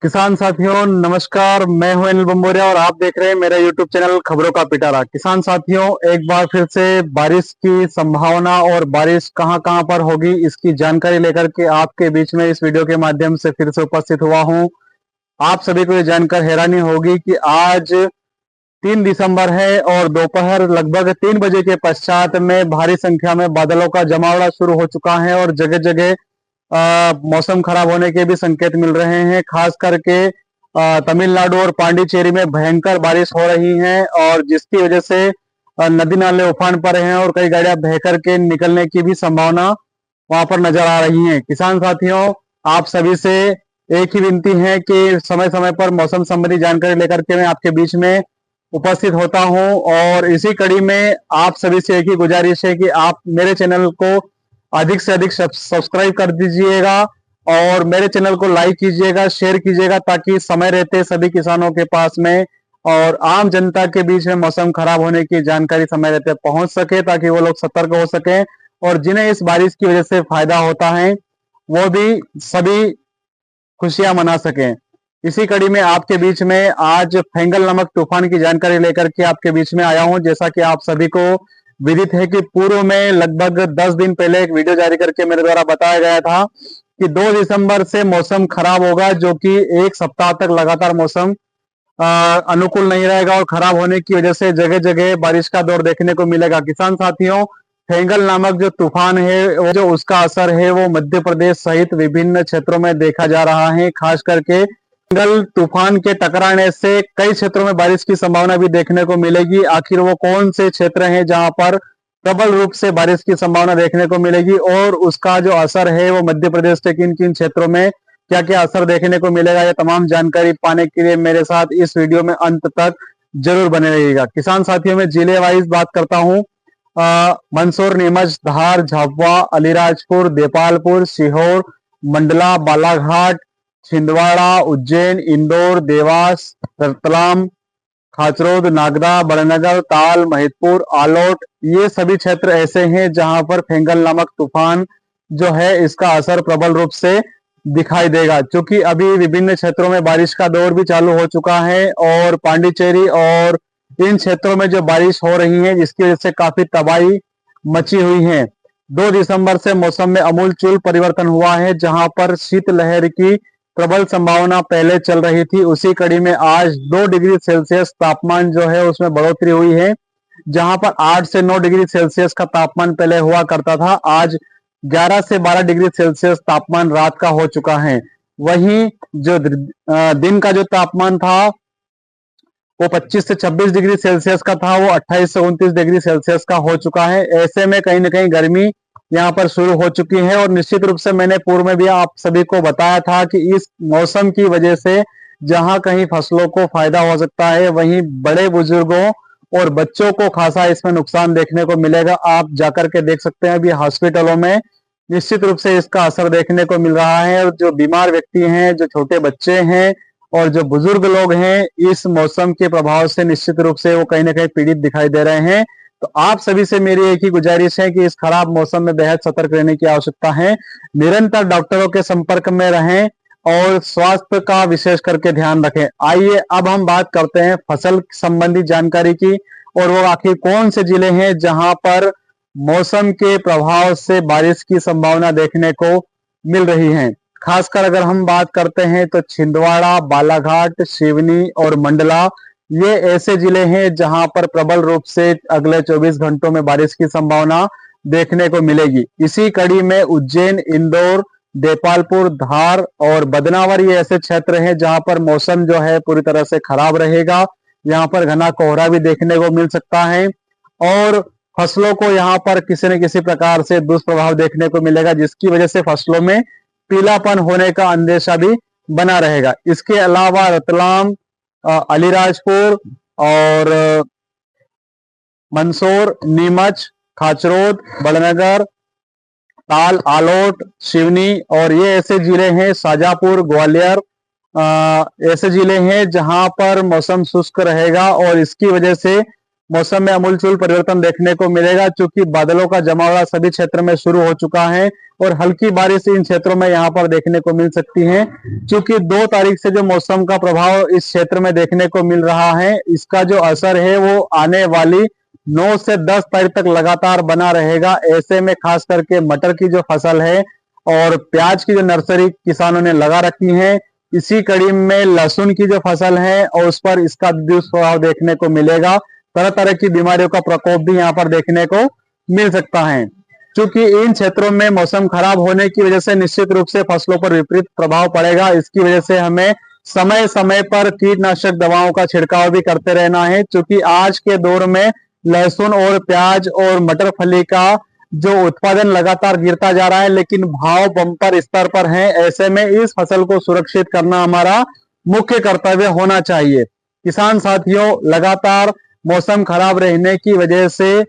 किसान साथियों नमस्कार। मैं हूं अनिल बंबोरिया और आप देख रहे हैं मेरा यूट्यूब चैनल खबरों का पिटारा। किसान साथियों, एक बार फिर से बारिश की संभावना और बारिश कहां कहां पर होगी इसकी जानकारी लेकर के आपके बीच में इस वीडियो के माध्यम से फिर से उपस्थित हुआ हूं। आप सभी को ये जानकर हैरानी होगी कि आज 3 दिसंबर है और दोपहर लगभग 3 बजे के पश्चात में भारी संख्या में बादलों का जमावड़ा शुरू हो चुका है और जगह जगह मौसम खराब होने के भी संकेत मिल रहे हैं। खास करके तमिलनाडु और पांडिचेरी में भयंकर बारिश हो रही है और जिसकी वजह से नदी नाले उफान पर हैं और कई गाड़ियां बह करके निकलने की भी संभावना वहां पर नजर आ रही है। किसान साथियों, आप सभी से एक ही विनती है कि समय समय पर मौसम संबंधी जानकारी लेकर के मैं आपके बीच में उपस्थित होता हूं और इसी कड़ी में आप सभी से एक ही गुजारिश है कि आप मेरे चैनल को अधिक से अधिक सब्सक्राइब कर दीजिएगा और मेरे चैनल को लाइक कीजिएगा, शेयर कीजिएगा ताकि समय रहते सभी किसानों के पास में और आम जनता के बीच में मौसम खराब होने की जानकारी समय रहते पहुंच सके ताकि वो लोग सतर्क हो सके और जिन्हें इस बारिश की वजह से फायदा होता है वो भी सभी खुशियां मना सकें। इसी कड़ी में आपके बीच में आज फेंगल नामक तूफान की जानकारी लेकर के आपके बीच में आया हूं। जैसा कि आप सभी को विदित है कि पूर्व में लगभग 10 दिन पहले एक वीडियो जारी करके मेरे द्वारा बताया गया था कि 2 दिसंबर से मौसम खराब होगा, जो कि एक सप्ताह तक लगातार मौसम अनुकूल नहीं रहेगा और खराब होने की वजह से जगह जगह बारिश का दौर देखने को मिलेगा। किसान साथियों, फेंगल नामक जो तूफान है वो जो उसका असर है वो मध्य प्रदेश सहित विभिन्न क्षेत्रों में देखा जा रहा है। खास करके फेंगल तूफान के टकराने से कई क्षेत्रों में बारिश की संभावना भी देखने को मिलेगी। आखिर वो कौन से क्षेत्र हैं जहां पर प्रबल रूप से बारिश की संभावना देखने को मिलेगी और उसका जो असर है वो मध्य प्रदेश के किन किन क्षेत्रों में क्या क्या असर देखने को मिलेगा, ये तमाम जानकारी पाने के लिए मेरे साथ इस वीडियो में अंत तक जरूर बने रहिएगा। किसान साथियों, में जिले वाइज बात करता हूँ। मंदसौर, नीमच, धार, झाबुआ, अलीराजपुर, देपालपुर, सीहोर, मंडला, बालाघाट, छिंदवाड़ा, उज्जैन, इंदौर, देवास, रतलाम, खाचरोद, नागदा, बड़नगर, ताल, महिदपुर, आलोट, ये सभी क्षेत्र ऐसे हैं जहां पर फेंगल नामक तूफान जो है इसका असर प्रबल रूप से दिखाई देगा। क्योंकि अभी विभिन्न क्षेत्रों में बारिश का दौर भी चालू हो चुका है और पांडिचेरी और इन क्षेत्रों में जो बारिश हो रही है जिसकी वजह से काफी तबाही मची हुई है। 2 दिसंबर से मौसम में अमूलचूल परिवर्तन हुआ है। जहां पर शीतलहर की प्रबल संभावना पहले चल रही थी, उसी कड़ी में आज 2 डिग्री सेल्सियस तापमान जो है उसमें बढ़ोतरी हुई है। जहां पर 8 से 9 डिग्री सेल्सियस का तापमान पहले हुआ करता था, आज 11 से 12 डिग्री सेल्सियस तापमान रात का हो चुका है। वहीं जो दिन का जो तापमान था वो 25 से 26 डिग्री सेल्सियस का था, वो 28 से 29 डिग्री सेल्सियस का हो चुका है। ऐसे में कहीं ना कहीं गर्मी यहाँ पर शुरू हो चुकी है और निश्चित रूप से मैंने पूर्व में भी आप सभी को बताया था कि इस मौसम की वजह से जहां कहीं फसलों को फायदा हो सकता है वहीं बड़े बुजुर्गों और बच्चों को खासा इसमें नुकसान देखने को मिलेगा। आप जाकर के देख सकते हैं अभी हॉस्पिटलों में निश्चित रूप से इसका असर देखने को मिल रहा है और जो बीमार व्यक्ति हैं, जो छोटे बच्चे हैं और जो बुजुर्ग लोग हैं, इस मौसम के प्रभाव से निश्चित रूप से वो कहीं ना कहीं पीड़ित दिखाई दे रहे हैं। तो आप सभी से मेरी एक ही गुजारिश है कि इस खराब मौसम में बेहद सतर्क रहने की आवश्यकता है। निरंतर डॉक्टरों के संपर्क में रहें और स्वास्थ्य का विशेष करके ध्यान रखें। आइए अब हम बात करते हैं फसल संबंधी जानकारी की और वो आखिर कौन से जिले हैं जहां पर मौसम के प्रभाव से बारिश की संभावना देखने को मिल रही है। खासकर अगर हम बात करते हैं तो छिंदवाड़ा, बालाघाट, सिवनी और मंडला, ये ऐसे जिले हैं जहां पर प्रबल रूप से अगले 24 घंटों में बारिश की संभावना देखने को मिलेगी। इसी कड़ी में उज्जैन, इंदौर, देपालपुर, धार और बदनावर ये ऐसे क्षेत्र हैं जहां पर मौसम जो है पूरी तरह से खराब रहेगा। यहाँ पर घना कोहरा भी देखने को मिल सकता है और फसलों को यहाँ पर किसी न किसी प्रकार से दुष्प्रभाव देखने को मिलेगा, जिसकी वजह से फसलों में पीलापन होने का अंदेशा भी बना रहेगा। इसके अलावा रतलाम, अलीराजपुर और मंदसौर, नीमच, खाचरोद, बड़नगर, ताल, आलोट, सिवनी और ये ऐसे जिले हैं, शाजापुर, ग्वालियर, ऐसे जिले हैं जहां पर मौसम शुष्क रहेगा और इसकी वजह से मौसम में अमूलचूल परिवर्तन देखने को मिलेगा, क्योंकि बादलों का जमावड़ा सभी क्षेत्र में शुरू हो चुका है और हल्की बारिश इन क्षेत्रों में यहाँ पर देखने को मिल सकती है। क्योंकि 2 तारीख से जो मौसम का प्रभाव इस क्षेत्र में देखने को मिल रहा है, इसका जो असर है वो आने वाली 9 से 10 तारीख तक लगातार बना रहेगा। ऐसे में खास करके मटर की जो फसल है और प्याज की जो नर्सरी किसानों ने लगा रखी है, इसी कड़ी में लहसुन की जो फसल है और उस पर इसका दुष्प्रभाव देखने को मिलेगा। तरह तरह की बीमारियों का प्रकोप भी यहाँ पर देखने को मिल सकता है। क्योंकि इन क्षेत्रों में मौसम खराब होने की वजह से निश्चित रूप से फसलों पर विपरीत प्रभाव पड़ेगा। इसकी वजह से हमें समय समय पर कीटनाशक दवाओं का छिड़काव भी करते रहना है, क्योंकि आज के दौर में लहसुन और प्याज और मटर फली का जो उत्पादन लगातार गिरता जा रहा है, लेकिन भाव बम्पर स्तर पर है। ऐसे में इस फसल को सुरक्षित करना हमारा मुख्य कर्तव्य होना चाहिए। किसान साथियों, लगातार मौसम खराब रहने की वजह से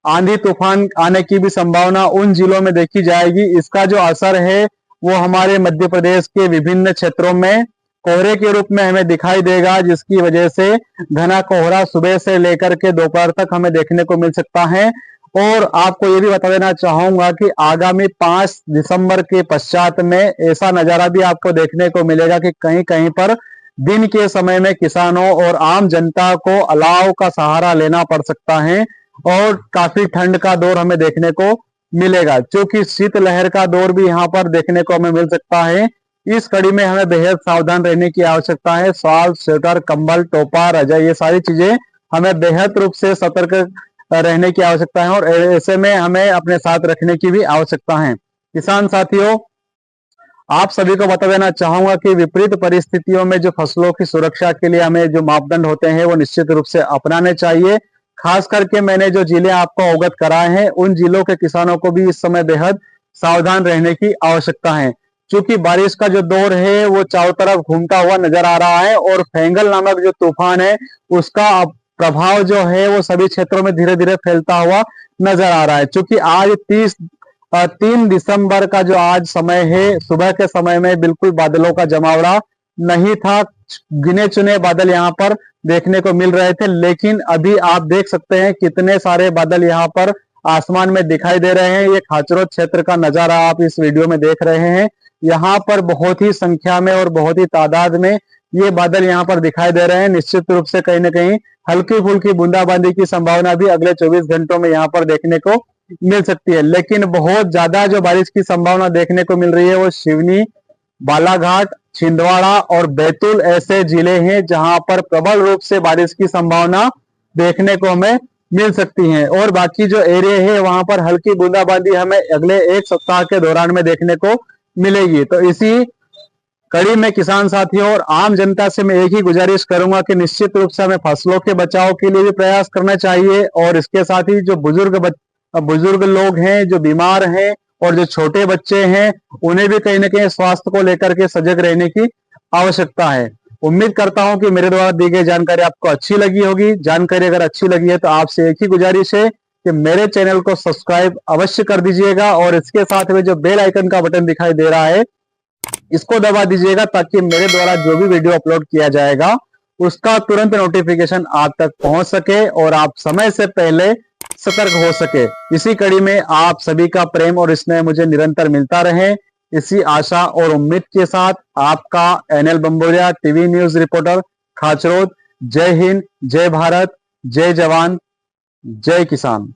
आंधी तूफान आने की भी संभावना उन जिलों में देखी जाएगी। इसका जो असर है वो हमारे मध्य प्रदेश के विभिन्न क्षेत्रों में कोहरे के रूप में हमें दिखाई देगा, जिसकी वजह से घना कोहरा सुबह से लेकर के दोपहर तक हमें देखने को मिल सकता है। और आपको ये भी बता देना चाहूंगा कि आगामी 5 दिसंबर के पश्चात में ऐसा नजारा भी आपको देखने को मिलेगा कि कहीं कहीं पर दिन के समय में किसानों और आम जनता को अलाव का सहारा लेना पड़ सकता है और काफी ठंड का दौर हमें देखने को मिलेगा, क्योंकि शीतलहर का दौर भी यहाँ पर देखने को हमें मिल सकता है। इस कड़ी में हमें बेहद सावधान रहने की आवश्यकता है। शॉल, स्वेटर, कंबल, टोपा, रजाई, ये सारी चीजें हमें बेहद रूप से सतर्क रहने की आवश्यकता है और ऐसे में हमें अपने साथ रखने की भी आवश्यकता है। किसान साथियों, आप सभी को बता देना चाहूंगा कि विपरीत परिस्थितियों में जो फसलों की सुरक्षा के लिए हमें जो मापदंड होते हैं वो निश्चित रूप से अपनाने चाहिए। खास करके मैंने जो जिले आपको अवगत कराए हैं, उन जिलों के किसानों को भी इस समय बेहद सावधान रहने की आवश्यकता है, क्योंकि बारिश का जो दौर है वो चारों तरफ घूमता हुआ नजर आ रहा है और फेंगल नामक जो तूफान है उसका प्रभाव जो है वो सभी क्षेत्रों में धीरे धीरे फैलता हुआ नजर आ रहा है। क्योंकि आज 3 दिसंबर का जो आज समय है, सुबह के समय में बिल्कुल बादलों का जमावड़ा नहीं था। गिने चुने बादल यहाँ पर देखने को मिल रहे थे, लेकिन अभी आप देख सकते हैं कितने सारे बादल यहाँ पर आसमान में दिखाई दे रहे हैं। ये खाचरोद क्षेत्र का नजारा आप इस वीडियो में देख रहे हैं। यहाँ पर बहुत ही संख्या में और बहुत ही तादाद में ये बादल यहाँ पर दिखाई दे रहे हैं। निश्चित रूप से कहीं ना कहीं हल्की फुल्की बूंदाबांदी की संभावना भी अगले 24 घंटों में यहाँ पर देखने को मिल सकती है। लेकिन बहुत ज्यादा जो बारिश की संभावना देखने को मिल रही है वो सिवनी, बालाघाट, छिंदवाड़ा और बैतूल ऐसे जिले हैं जहां पर प्रबल रूप से बारिश की संभावना देखने को हमें मिल सकती है। और बाकी जो एरिया है वहां पर हल्की बूंदाबांदी हमें अगले 1 सप्ताह के दौरान में देखने को मिलेगी। तो इसी कड़ी में किसान साथियों और आम जनता से मैं एक ही गुजारिश करूंगा कि निश्चित रूप से हमें फसलों के बचाव के लिए भी प्रयास करना चाहिए और इसके साथ ही जो बुजुर्ग लोग हैं, जो बीमार हैं और जो छोटे बच्चे हैं, उन्हें भी कहीं ना कहीं स्वास्थ्य को लेकर के सजग रहने की आवश्यकता है। उम्मीद करता हूं कि मेरे द्वारा दी गई जानकारी आपको अच्छी लगी होगी। जानकारी अगर अच्छी लगी है तो आपसे एक ही गुजारिश है कि मेरे चैनल को सब्सक्राइब अवश्य कर दीजिएगा और इसके साथ में जो बेल आइकन का बटन दिखाई दे रहा है इसको दबा दीजिएगा, ताकि मेरे द्वारा जो भी वीडियो अपलोड किया जाएगा उसका तुरंत नोटिफिकेशन आप तक पहुंच सके और आप समय से पहले सतर्क हो सके। इसी कड़ी में आप सभी का प्रेम और स्नेह मुझे निरंतर मिलता रहे, इसी आशा और उम्मीद के साथ आपका NL Bamboriya TV news reporter, Khachrod. जय हिंद, जय भारत, जय जवान, जय किसान।